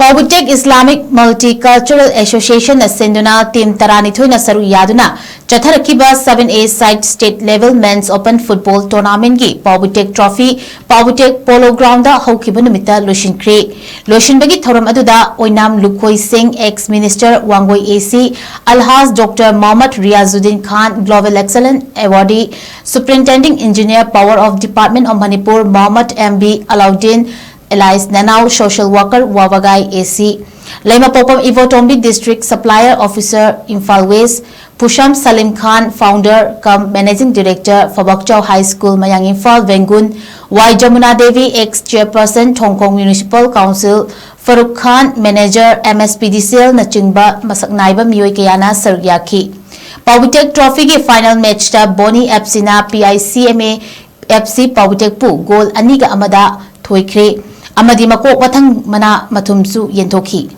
Pawbutek Islamic Multicultural Association Sinduna Team Taranithoina Saru Yaduna Chatharakiba 7A Side State Level Men's Open Football Tournament gi Pawbutek Trophy Pawbutek Polo Ground da Haukiba Numita Loshinkre Loshinbagi Thoram Aduda Oinam Lukhoi Singh Ex Minister Wangoi AC Alhaz Dr. Mohammad Riazuddin Khan Global Excellence Awardee Superintending Engineer Power of Department of Manipur Mohammad MB Alauddin Elias Nanau Social Worker Wabagai AC Lema Popam Ivotombi District Supplier Officer Imphal West Pusham Salim Khan Founder cum Managing Director Fabakchau High School Mayang Imphal Vengun Y Jamuna Devi Ex Chairperson Thongkong Municipal Council Farooq Khan Manager MSPDCL Nachingba Masaknaiba Miyoi Kayana Sargyaki Pawbutek Trophy ki final match ta Boni FC na PICMA FC Pawbutek pu goal aniga amada thoikre amadi makok wathang mana mathumsu yenthokhi